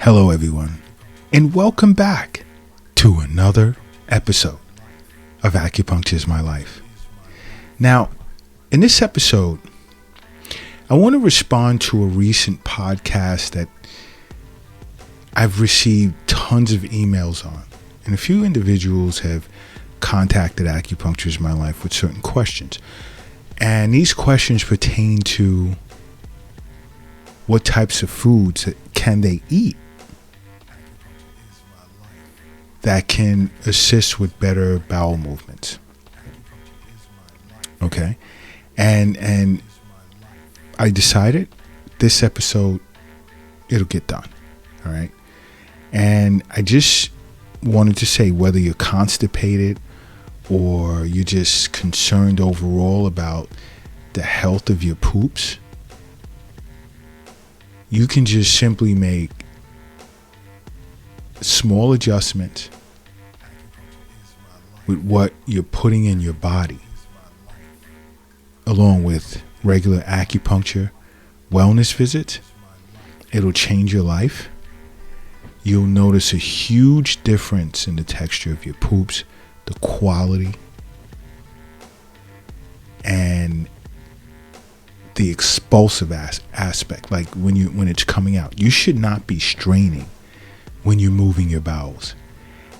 Hello, everyone, and welcome back to another episode of Acupuncture is My Life. Now, in this episode, I want to respond to a recent podcast that I've received tons of emails on, and a few individuals have contacted Acupuncture is My Life with certain questions. And these questions pertain to what types of foods can they eat that can assist with better bowel movements. Okay? And I decided this episode, it'll get done. All right? And I just wanted to say, whether you're constipated or you're just concerned overall about the health of your poops, you can just simply make small adjustments with what you're putting in your body, along with regular acupuncture wellness visits. It'll change your life. You'll notice a huge difference in the texture of your poops, the quality, and the expulsive aspect, like when it's coming out. You should not be straining when you're moving your bowels.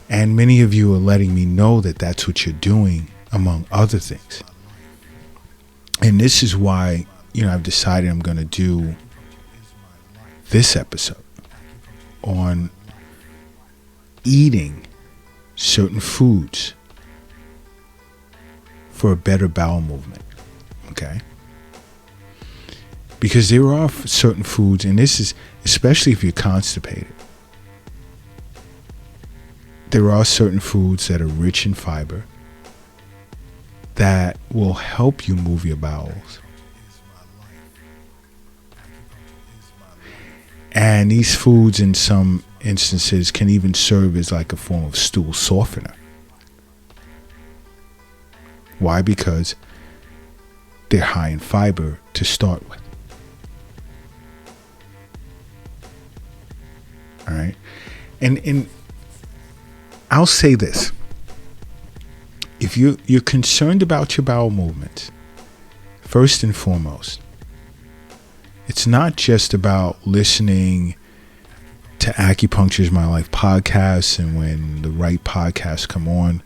And many of you are letting me know that that's what you're doing, among other things. And this is why, I've decided I'm going to do this episode on eating certain foods for a better bowel movement. Okay? Because there are certain foods, and this is especially if you're constipated, there are certain foods that are rich in fiber that will help you move your bowels. And these foods, in some instances, can even serve as like a form of stool softener. Why? Because they're high in fiber to start with. All right? And I'll say this. If you're concerned about your bowel movements, first and foremost, it's not just about listening to Acupuncture is My Life podcasts, and when the right podcasts come on,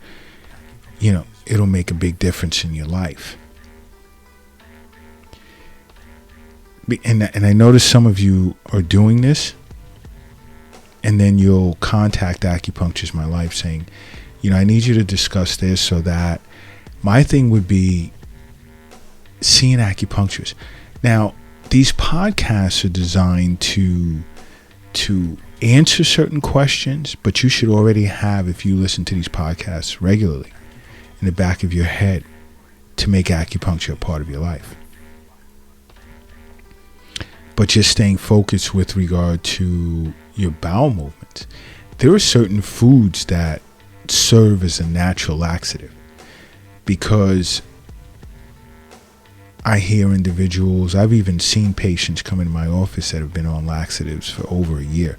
it'll make a big difference in your life. And I notice some of you are doing this, and then you'll contact Acupuncture is My Life saying, I need you to discuss this or that. My thing would be seeing acupuncturists. Now, these podcasts are designed to answer certain questions, but you should already have, if you listen to these podcasts regularly, in the back of your head to make acupuncture a part of your life. But just staying focused with regard to your bowel movements, there are certain foods that serve as a natural laxative, because I hear individuals, I've even seen patients come into my office that have been on laxatives for over a year.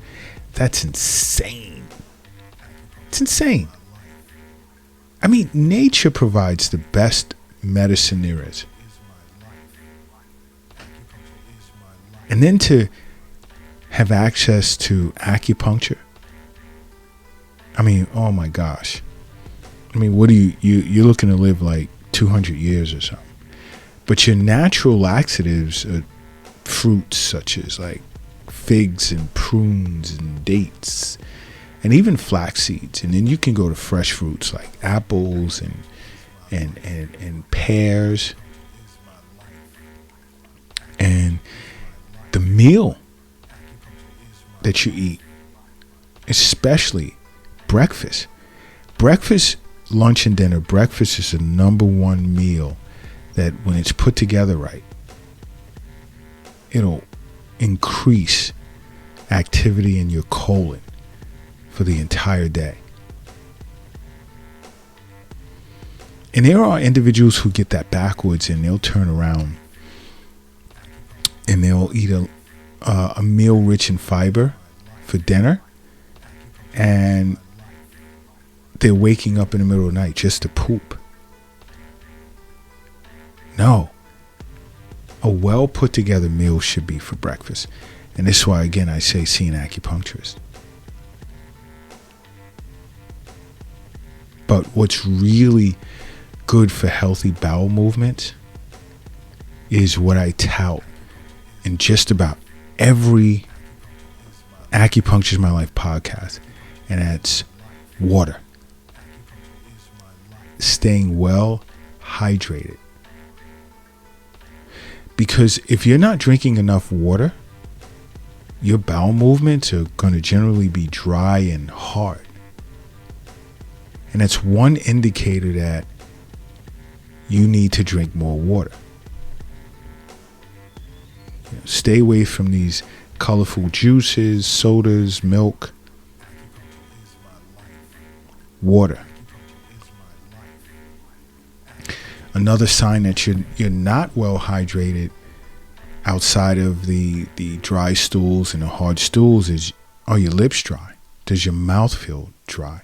That's insane. It's insane. I mean, nature provides the best medicine there is. And then to have access to acupuncture, I mean, oh my gosh. I mean, what are you're looking to live like 200 years or something. But your natural laxatives are fruits such as like figs and prunes and dates and even flax seeds. And then you can go to fresh fruits like apples and pears. And the meal that you eat, especially breakfast, lunch and dinner. Breakfast is the number one meal that, when it's put together right, it'll increase activity in your colon for the entire day. And there are individuals who get that backwards, and they'll turn around and they'll eat a meal rich in fiber for for dinner and they're waking up in the middle of the night just to poop. No. A well put together meal should be for breakfast. And this is why, again, I say see an acupuncturist. But what's really good for healthy bowel movements is what I tout in just about every Acupuncture is My Life podcast, and that's water. Staying well hydrated. Because if you're not drinking enough water, your bowel movements are going to generally be dry and hard. And that's one indicator that you need to drink more water. Stay away from these colorful juices, sodas, milk. Water. Another sign that you're not well hydrated outside of the dry stools and the hard stools is, are your lips dry? Does your mouth feel dry?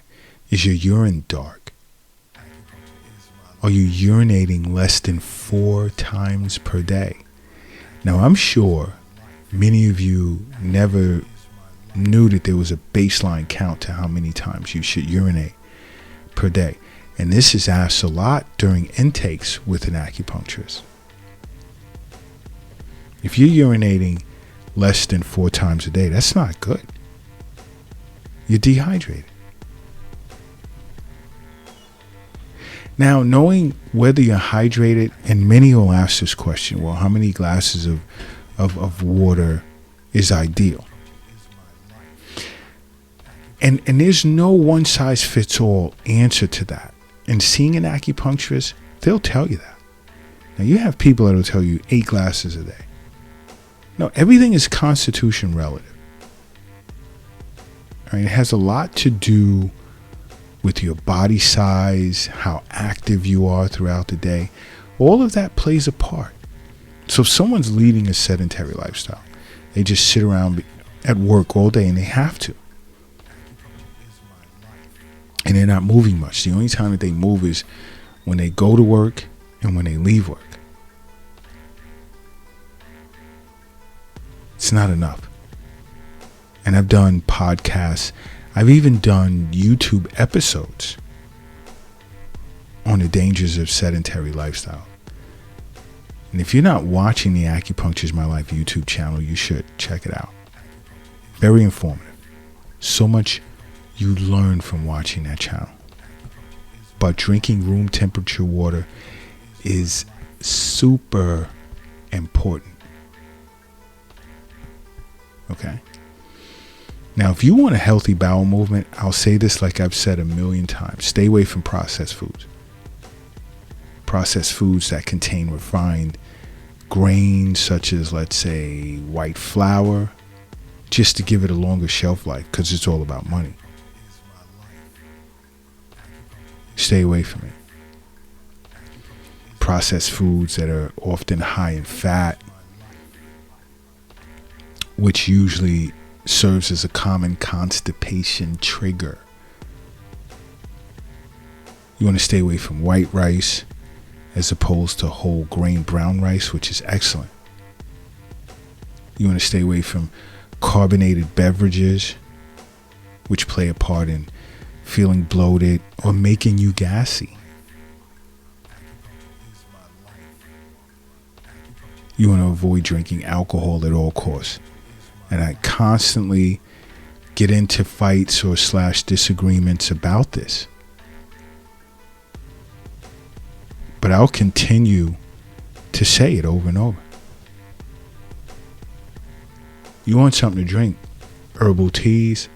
Is your urine dark? Are you urinating less than 4 times per day? Now, I'm sure many of you never knew that there was a baseline count to how many times you should urinate per day. And this is asked a lot during intakes with an acupuncturist. If you're urinating less than 4 times a day, that's not good. You're dehydrated. Now, knowing whether you're hydrated, and many will ask this question, well, how many glasses of water is ideal? And there's no one-size-fits-all answer to that. And seeing an acupuncturist, they'll tell you that. Now, you have people that will tell you 8 glasses a day. No, everything is constitution relative. All right, it has a lot to do with your body size, how active you are throughout the day. All of that plays a part. So if someone's leading a sedentary lifestyle, they just sit around at work all day and they have to. And they're not moving much. The only time that they move is when they go to work and when they leave work. It's not enough. And I've done podcasts. I've even done YouTube episodes on the dangers of sedentary lifestyle. And if you're not watching the Acupuncture is My Life YouTube channel, you should check it out. Very informative. So much you learn from watching that channel. But drinking room temperature water is super important. Okay? Now, if you want a healthy bowel movement, I'll say this like I've said a million times. Stay away from processed foods. Processed foods that contain refined grains, such as, let's say, white flour, just to give it a longer shelf life, because it's all about money. Stay away from it. Processed foods that are often high in fat, which usually serves as a common constipation trigger. You want to stay away from white rice as opposed to whole grain brown rice, which is excellent. You want to stay away from carbonated beverages, which play a part in feeling bloated or making you gassy. You want to avoid drinking alcohol at all costs. And I constantly get into fights or / disagreements about this. But I'll continue to say it over and over. You want something to drink? Herbal teas,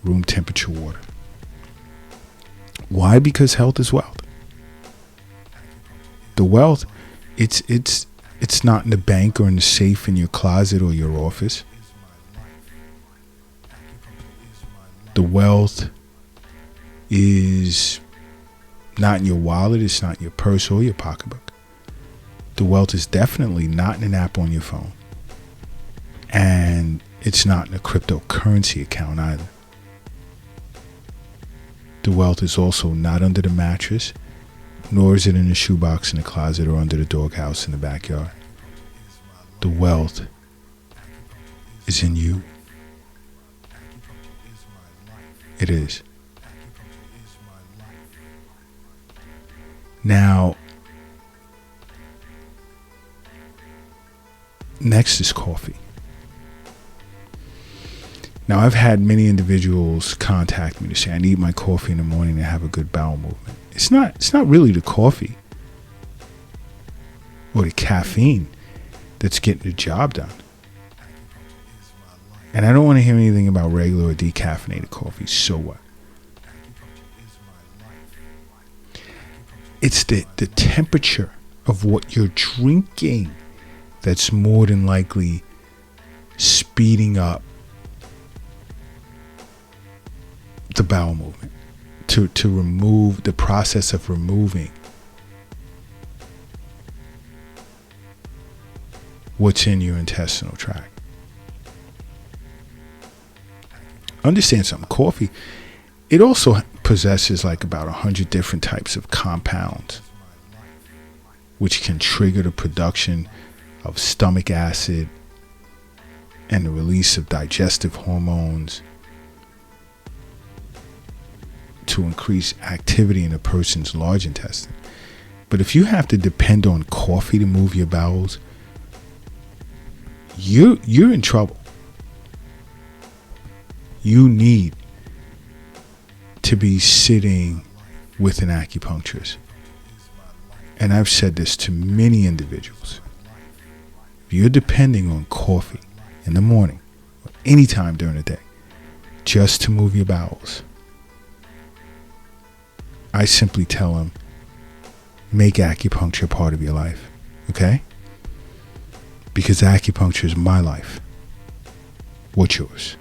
room temperature water. Why? Because health is wealth. The wealth, it's not in the bank or in the safe in your closet or your office. The wealth is not in your wallet. It's not in your purse or your pocketbook. The wealth is definitely not in an app on your phone. And It's not in a cryptocurrency account either. The wealth is also not under the mattress, nor is it in a shoebox in the closet or under the doghouse in the backyard. The wealth is in you. It is. Now, next is coffee. Now, I've had many individuals contact me to say, I need my coffee in the morning to have a good bowel movement. It's not really the coffee or the caffeine that's getting the job done. And I don't want to hear anything about regular or decaffeinated coffee. So what? It's the temperature of what you're drinking that's more than likely speeding up the bowel movement, to remove the process of removing what's in your intestinal tract. Understand something. Coffee, it also possesses like about 100 different types of compounds which can trigger the production of stomach acid and the release of digestive hormones to increase activity in a person's large intestine. But if you have to depend on coffee to move your bowels, you're in trouble. You need to be sitting with an acupuncturist. And I've said this to many individuals. If you're depending on coffee in the morning or any time during the day just to move your bowels, I simply tell them, make acupuncture part of your life, okay? Because acupuncture is my life. What's yours?